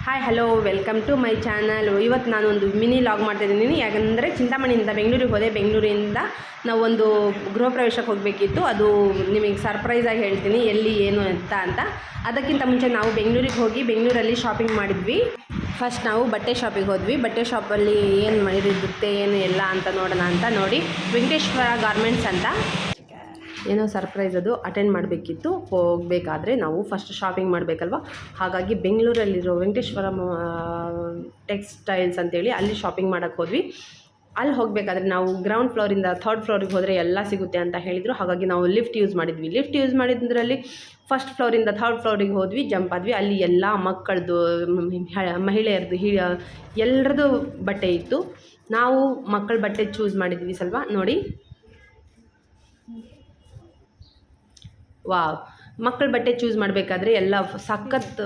Hi hello welcome to my channel. ಇವತ್ತು ನಾನೊಂದು mini log ಮಾಡ್ತಾಯಿದ್ದೀನಿ. ಯಾಕಂದರೆ ಚಿಂತಾಮಣಿಯಿಂದ ಬೆಂಗಳೂರಿಗೆ ಹೋದೆ. ಬೆಂಗಳೂರಿಂದ ನಾವೊಂದು ಗೃಹ ಪ್ರವೇಶಕ್ಕೆ ಹೋಗಬೇಕಿತ್ತು. ಅದು ನಿಮಗೆ ಸರ್ಪ್ರೈಸಾಗಿ ಹೇಳ್ತೀನಿ ಎಲ್ಲಿ ಏನು ಅಂತ. ಅದಕ್ಕಿಂತ ಮುಂಚೆ ನಾವು ಬೆಂಗಳೂರಿಗೆ ಹೋಗಿ ಬೆಂಗಳೂರಲ್ಲಿ ಶಾಪಿಂಗ್ ಮಾಡಿದ್ವಿ. ಫಸ್ಟ್ ನಾವು ಬಟ್ಟೆ ಶಾಪಿಗೆ ಹೋದ್ವಿ. ಬಟ್ಟೆ ಶಾಪಲ್ಲಿ ಏನು ಇರುತ್ತೆ ಏನು ಎಲ್ಲ ಅಂತ ನೋಡೋಣ ಅಂತ ನೋಡಿ ವೆಂಕಟೇಶ್ವರ ಗಾರ್ಮೆಂಟ್ಸ್ ಅಂತ ಏನೋ ಸರ್ಪ್ರೈಸ್ ಅದು ಅಟೆಂಡ್ ಮಾಡಬೇಕಿತ್ತು. ಹೋಗಬೇಕಾದ್ರೆ ನಾವು ಫಸ್ಟ್ ಶಾಪಿಂಗ್ ಮಾಡಬೇಕಲ್ವ, ಹಾಗಾಗಿ ಬೆಂಗಳೂರಲ್ಲಿರೋ ವೆಂಕಟೇಶ್ವರ ಟೆಕ್ಸ್ಟೈಲ್ಸ್ ಅಂತೇಳಿ ಅಲ್ಲಿ ಶಾಪಿಂಗ್ ಮಾಡೋಕ್ಕೆ ಹೋದ್ವಿ. ಅಲ್ಲಿ ಹೋಗಬೇಕಾದ್ರೆ ನಾವು ಗ್ರೌಂಡ್ ಫ್ಲೋರಿಂದ ಥರ್ಡ್ ಫ್ಲೋರಿಗೆ ಹೋದರೆ ಎಲ್ಲ ಸಿಗುತ್ತೆ ಅಂತ ಹೇಳಿದರು. ಹಾಗಾಗಿ ನಾವು ಲಿಫ್ಟ್ ಯೂಸ್ ಮಾಡಿದ್ವಿ. ಲಿಫ್ಟ್ ಯೂಸ್ ಮಾಡಿದ್ರಲ್ಲಿ ಫಸ್ಟ್ ಫ್ಲೋರಿಂದ ಥರ್ಡ್ ಫ್ಲೋರಿಗೆ ಹೋದ್ವಿ, ಜಂಪ್ ಆದ್ವಿ. ಅಲ್ಲಿ ಎಲ್ಲ ಮಕ್ಕಳದು, ಮಹಿಳೆಯರದು, ಎಲ್ಲರದ್ದು ಬಟ್ಟೆ ಇತ್ತು. ನಾವು ಮಕ್ಕಳ ಬಟ್ಟೆ ಚೂಸ್ ಮಾಡಿದ್ವಿ ಸ್ವಲ್ಪ. ನೋಡಿ, ವಾವ್, ಮಕ್ಕಳ ಬಟ್ಟೆ ಚೂಸ್ ಮಾಡಬೇಕಾದ್ರೆ ಎಲ್ಲ ಸಖತ್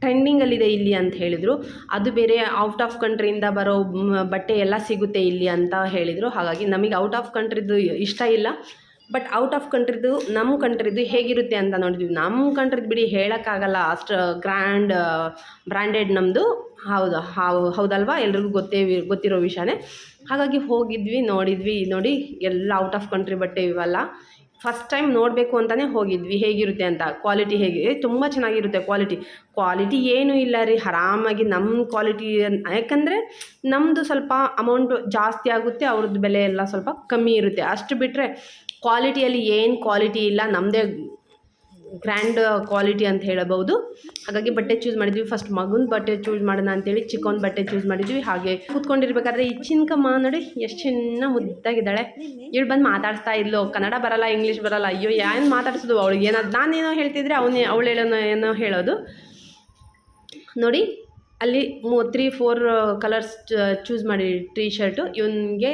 ಟ್ರೆಂಡಿಂಗಲ್ಲಿದೆ ಇಲ್ಲಿ ಅಂತ ಹೇಳಿದರು. ಅದು ಬೇರೆ ಔಟ್ ಆಫ್ ಕಂಟ್ರಿಯಿಂದ ಬರೋ ಬಟ್ಟೆ ಎಲ್ಲ ಸಿಗುತ್ತೆ ಇಲ್ಲಿ ಅಂತ ಹೇಳಿದರು. ಹಾಗಾಗಿ ನಮಗೆ ಔಟ್ ಆಫ್ ಕಂಟ್ರಿದು ಇಷ್ಟ ಇಲ್ಲ, ಬಟ್ ಔಟ್ ಆಫ್ ಕಂಟ್ರಿದು ನಮ್ಮ ಕಂಟ್ರಿದು ಹೇಗಿರುತ್ತೆ ಅಂತ ನೋಡಿದ್ವಿ. ನಮ್ಮ ಕಂಟ್ರಿದು ಬಿಡಿ ಹೇಳೋಕ್ಕಾಗಲ್ಲ, ಅಷ್ಟು ಬ್ರ್ಯಾಂಡೆಡ್ ನಮ್ಮದು. ಹೌದಲ್ವಾ, ಎಲ್ರಿಗೂ ಗೊತ್ತಿರೋ ವಿಷಯನೇ. ಹಾಗಾಗಿ ಹೋಗಿದ್ವಿ, ನೋಡಿದ್ವಿ. ನೋಡಿ, ಎಲ್ಲ ಔಟ್ ಆಫ್ ಕಂಟ್ರಿ ಬಟ್ಟೆ ಇವೆಲ್ಲ ಫಸ್ಟ್ ಟೈಮ್ ನೋಡಬೇಕು ಅಂತಲೇ ಹೋಗಿದ್ವಿ ಹೇಗಿರುತ್ತೆ ಅಂತ. ಕ್ವಾಲಿಟಿ ಹೇಗೆ, ತುಂಬ ಚೆನ್ನಾಗಿರುತ್ತೆ. ಕ್ವಾಲಿಟಿ ಏನೂ ಇಲ್ಲ ರೀ, ಆರಾಮಾಗಿ ನಮ್ಮ ಕ್ವಾಲಿಟಿ. ಯಾಕಂದರೆ ನಮ್ಮದು ಸ್ವಲ್ಪ ಅಮೌಂಟು ಜಾಸ್ತಿ ಆಗುತ್ತೆ, ಅವ್ರದ್ದು ಬೆಲೆ ಎಲ್ಲ ಸ್ವಲ್ಪ ಕಮ್ಮಿ ಇರುತ್ತೆ. ಅಷ್ಟು ಬಿಟ್ಟರೆ ಕ್ವಾಲಿಟಿಯಲ್ಲಿ ಏನು ಕ್ವಾಲಿಟಿ ಇಲ್ಲ, ನಮ್ಮದೇ ಗ್ರ್ಯಾಂಡ್ ಕ್ವಾಲಿಟಿ ಅಂತ ಹೇಳಬಹುದು. ಹಾಗಾಗಿ ಬಟ್ಟೆ ಚೂಸ್ ಮಾಡಿದ್ವಿ. ಫಸ್ಟ್ ಮಗನ ಬಟ್ಟೆ ಚೂಸ್ ಮಾಡೋಣ ಅಂತೇಳಿ ಚಿಕ್ಕವನ ಬಟ್ಟೆ ಚೂಸ್ ಮಾಡಿದ್ವಿ. ಹಾಗೆ ಕೂತ್ಕೊಂಡಿರ್ಬೇಕಾದ್ರೆ ಈ ಚಿನ್ಕಮ್ಮ ನೋಡಿ ಎಷ್ಟು ಚೆನ್ನಾಗಿ ಮುದ್ದಾಗಿದ್ದಾಳೆ. ಇವಳು ಬಂದು ಮಾತಾಡ್ತಾ ಇದ್ಲು. ಕನ್ನಡ ಬರಲ್ಲ, ಇಂಗ್ಲೀಷ್ ಬರಲ್ಲ. ಅಯ್ಯೋ, ಏನು ಮಾತಾಡ್ಸೋದು ಅವಳಿಗೆ. ನಾನೇನೋ ಹೇಳ್ತಿದ್ರೆ ಅವಳು ಏನೋ ಹೇಳೋದು. ನೋಡಿ, ಅಲ್ಲಿ 3-4 ಕಲರ್ಸ್ ಚೂಸ್ ಮಾಡಿ ಟೀ ಶರ್ಟು ಇವನಿಗೆ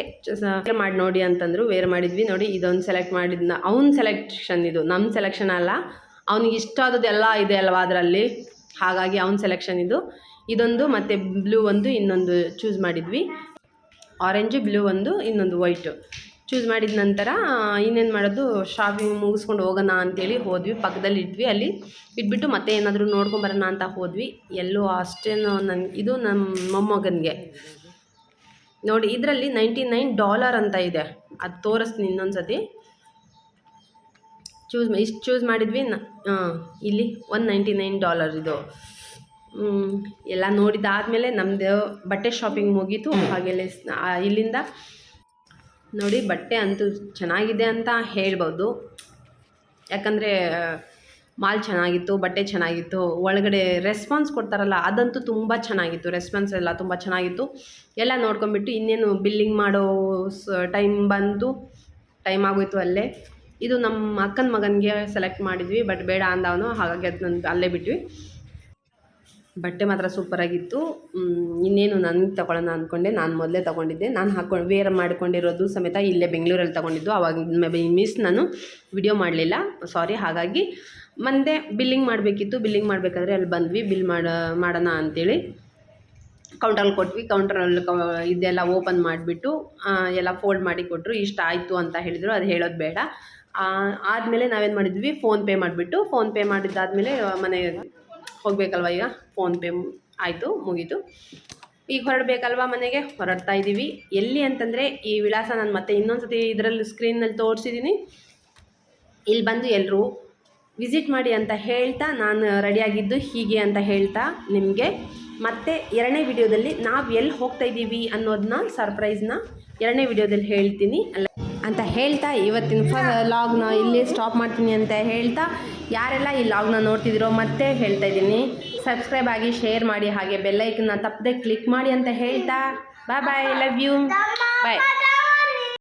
ಮಾಡಿ ನೋಡಿ ಅಂತಂದರು. ವೇರ್ ಮಾಡಿದ್ವಿ. ನೋಡಿ, ಇದೊಂದು ಸೆಲೆಕ್ಟ್ ಮಾಡಿದ್ನ ಅವ್ನ ಸೆಲೆಕ್ಷನ್, ಇದು ನಮ್ಮ ಸೆಲೆಕ್ಷನ್ ಅಲ್ಲ. ಅವನಿಗೆ ಇಷ್ಟ ಆದದ್ದೆಲ್ಲ ಇದೆ ಅಲ್ವಾ ಅದರಲ್ಲಿ, ಹಾಗಾಗಿ ಅವನ ಸೆಲೆಕ್ಷನ್ ಇದು. ಇದೊಂದು ಮತ್ತು ಬ್ಲೂ ಒಂದು ಇನ್ನೊಂದು ಚೂಸ್ ಮಾಡಿದ್ವಿ. ಆರೆಂಜು, ಬ್ಲೂ ಒಂದು, ಇನ್ನೊಂದು ವೈಟು ಚೂಸ್ ಮಾಡಿದ ನಂತರ ಇನ್ನೇನು ಮಾಡೋದು, ಶಾಪಿಂಗ್ ಮುಗಿಸ್ಕೊಂಡು ಹೋಗೋಣ ಅಂತೇಳಿ ಹೋದ್ವಿ. ಪಕ್ಕದಲ್ಲಿ ಇದ್ವಿ, ಅಲ್ಲಿ ಇಟ್ಬಿಟ್ಟು ಮತ್ತೆ ಏನಾದರೂ ನೋಡ್ಕೊಂಬರೋಣ ಅಂತ ಹೋದ್ವಿ. ಎಲ್ಲೂ ಅಷ್ಟೇನು ಇದು ನಮ್ಮ ಮೊಮ್ಮಗನಿಗೆ ನೋಡಿ, ಇದರಲ್ಲಿ $99 ಅಂತ ಇದೆ. ಅದು ತೋರಿಸ್ತೀನಿ ಇನ್ನೊಂದು ಸತಿ. ಇಷ್ಟು ಚೂಸ್ ಮಾಡಿದ್ವಿ. ಇಲ್ಲಿ $199 ಇದು. ಎಲ್ಲ ನೋಡಿದ್ದಾದಮೇಲೆ ನಮ್ಮದು ಬಟ್ಟೆ ಶಾಪಿಂಗ್ ಮುಗೀತು. ಹಾಗೆಲ್ಲ ಇಲ್ಲಿಂದ ನೋಡಿ, ಬಟ್ಟೆ ಅಂತೂ ಚೆನ್ನಾಗಿದೆ ಅಂತ ಹೇಳ್ಬೋದು. ಯಾಕಂದರೆ ಮಾಲ್ ಚೆನ್ನಾಗಿತ್ತು, ಬಟ್ಟೆ ಚೆನ್ನಾಗಿತ್ತು, ಒಳಗಡೆ ರೆಸ್ಪಾನ್ಸ್ ಕೊಡ್ತಾರಲ್ಲ ಅದಂತೂ ತುಂಬ ಚೆನ್ನಾಗಿತ್ತು. ರೆಸ್ಪಾನ್ಸ್ ಎಲ್ಲ ತುಂಬ ಚೆನ್ನಾಗಿತ್ತು. ಎಲ್ಲ ನೋಡ್ಕೊಂಬಿಟ್ಟು ಇನ್ನೇನು ಬಿಲ್ಲಿಂಗ್ ಮಾಡೋ ಟೈಮ್ ಆಗೋಯ್ತು ಅಲ್ಲೇ. ಇದು ನಮ್ಮ ಅಕ್ಕನ ಮಗನಿಗೆ ಸೆಲೆಕ್ಟ್ ಮಾಡಿದ್ವಿ, ಬಟ್ ಬೇಡ ಅಂದವನು. ಹಾಗಾಗಿ ಅದನ್ನ ಅಲ್ಲೇ ಬಿಟ್ವಿ. ಬಟ್ಟೆ ಮಾತ್ರ ಸೂಪರಾಗಿತ್ತು. ಇನ್ನೇನು ನನಗೆ ತೊಗೊಳ್ಳೋಣ ಅಂದ್ಕೊಂಡೆ. ನಾನು ಮೊದಲೇ ತೊಗೊಂಡಿದ್ದೆ. ನಾನು ವೇರ್ ಮಾಡ್ಕೊಂಡಿರೋದು ಸಮೇತ ಇಲ್ಲೇ ಬೆಂಗಳೂರಲ್ಲಿ ತೊಗೊಂಡಿದ್ದು. ಆವಾಗ ನಾನು ವಿಡಿಯೋ ಮಾಡಲಿಲ್ಲ, ಸಾರಿ. ಹಾಗಾಗಿ ಮುಂದೆ ಬಿಲ್ಲಿಂಗ್ ಮಾಡಬೇಕಿತ್ತು. ಬಿಲ್ಲಿಂಗ್ ಮಾಡಬೇಕಾದ್ರೆ ಅಲ್ಲಿ ಬಂದ್ವಿ. ಬಿಲ್ ಮಾಡೋಣ ಅಂಥೇಳಿ ಕೌಂಟ್ರಲ್ಲಿ ಕೊಟ್ವಿ. ಕೌಂಟ್ರಲ್ಲಿ ಇದೆಲ್ಲ ಓಪನ್ ಮಾಡಿಬಿಟ್ಟು ಎಲ್ಲ ಫೋಲ್ಡ್ ಮಾಡಿ ಕೊಟ್ಟರು. ಇಷ್ಟ ಆಯಿತು ಅಂತ ಹೇಳಿದರು. ಅದು ಹೇಳೋದು ಬೇಡ. ಆದಮೇಲೆ ನಾವೇನು ಮಾಡಿದ್ವಿ, ಫೋನ್ಪೇ ಮಾಡಿದ್ದಾದಮೇಲೆ ಮನೆಗೆ ಹೋಗಬೇಕಲ್ವ. ಈಗ ಫೋನ್ಪೇ ಆಯಿತು, ಮುಗೀತು. ಈಗ ಹೊರಡಬೇಕಲ್ವ, ಮನೆಗೆ ಹೊರಡ್ತಾ ಇದ್ದೀವಿ. ಎಲ್ಲಿ ಅಂತಂದರೆ ಈ ವಿಳಾಸ ನಾನು ಮತ್ತೆ ಇನ್ನೊಂದು ಸತಿ ಇದರಲ್ಲಿ ಸ್ಕ್ರೀನಲ್ಲಿ ತೋರಿಸಿದ್ದೀನಿ. ಇಲ್ಲಿ ಬಂದು ಎಲ್ಲರೂ ವಿಸಿಟ್ ಮಾಡಿ ಅಂತ ಹೇಳ್ತಾ ನಾನು ರೆಡಿಯಾಗಿದ್ದು ಹೀಗೆ ಅಂತ ಹೇಳ್ತಾ ನಿಮಗೆ ಮತ್ತೆ 2ನೇ ವಿಡಿಯೋದಲ್ಲಿ ನಾವು ಎಲ್ಲಿ ಹೋಗ್ತಾಯಿದ್ದೀವಿ ಅನ್ನೋದನ್ನ ಸರ್ಪ್ರೈಸ್ನ 2ನೇ ವಿಡಿಯೋದಲ್ಲಿ ಹೇಳ್ತೀನಿ ಅಂತ ಹೇಳ್ತಾ ಇವತ್ತಿನ ಲಾಗ್ನ ಇಲ್ಲಿ ಸ್ಟಾಪ್ ಮಾಡ್ತೀನಿ ಅಂತ ಹೇಳ್ತಾ, ಯಾರೆಲ್ಲ ಈ ಲಾಗ್ನ ನೋಡ್ತಿದ್ದೀರೋ ಮತ್ತೆ ಹೇಳ್ತಾ ಇದ್ದೀನಿ, ಸಬ್ಸ್ಕ್ರೈಬ್ ಆಗಿ, ಶೇರ್ ಮಾಡಿ, ಹಾಗೆ ಬೆಲ್ಲೈಕನ್ನ ತಪ್ಪದೆ ಕ್ಲಿಕ್ ಮಾಡಿ ಅಂತ ಹೇಳ್ತಾ ಬಾಯ್ ಬಾಯ್, ಲವ್ ಯು, ಬಾಯ್.